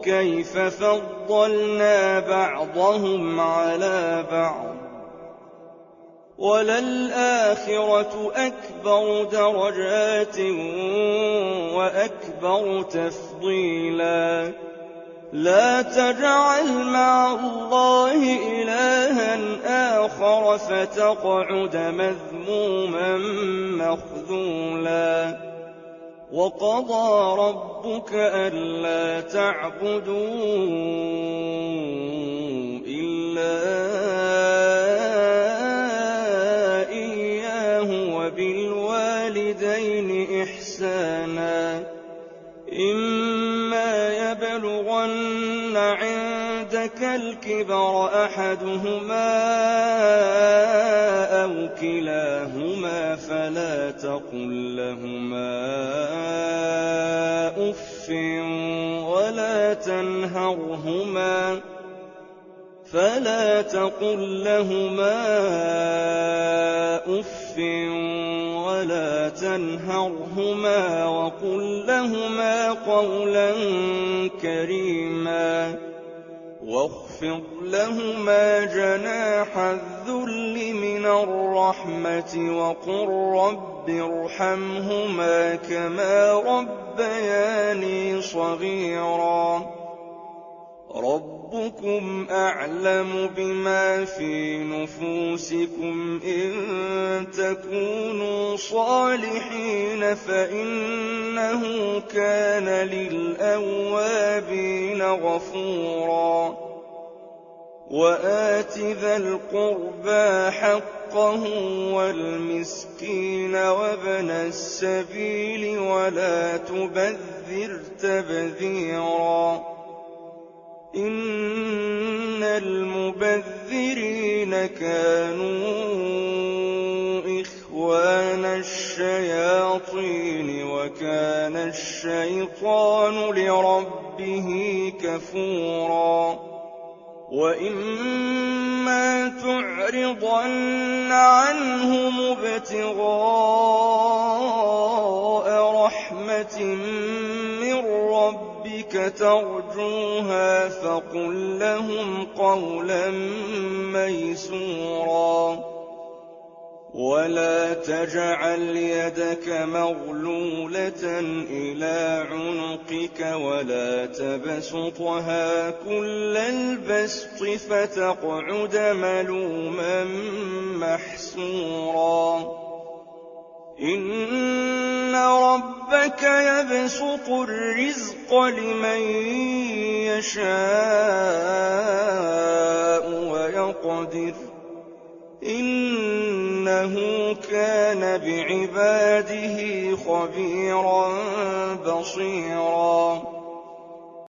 كيف فضلنا بعضهم على بعض وللآخرة أكبر درجات وأكبر تفضيلا لا تجعل مع الله إلها آخر فتقعد مذموما مخذولا وقضى ربك ألا تعبدوا إلا إياه وبالوالدين إحسانا إما يبلغن عندك الكبر أحدهما أو كلاهما فلا تقل لهما أف ولا تنهرهما وقل لهما قولا كريما واخفض لهما جناح الذل من الرحمة وقل رب ارحمهما كما ربياني صغيرا ربكم أعلم بما في نفوسكم إن تكونوا صالحين فإنه كان للأوابين غفورا وآت ذا القربى حقه والمسكين وابن السبيل ولا تبذر تبذيرا إن المبذرين كانوا إخوان الشياطين وكان الشيطان لربه كفورا وإما تعرضن عنهم ابتغاء رحمة من ربك ترجوها فقل لهم قولا ميسورا ولا تجعل يدك مغلولة إلى عنقك ولا تبسطها كل البسط فتقعد ملوما محسورا إن ربك يبسط الرزق لمن يشاء ويقدر إنه كان بعباده خبيرا بصيرا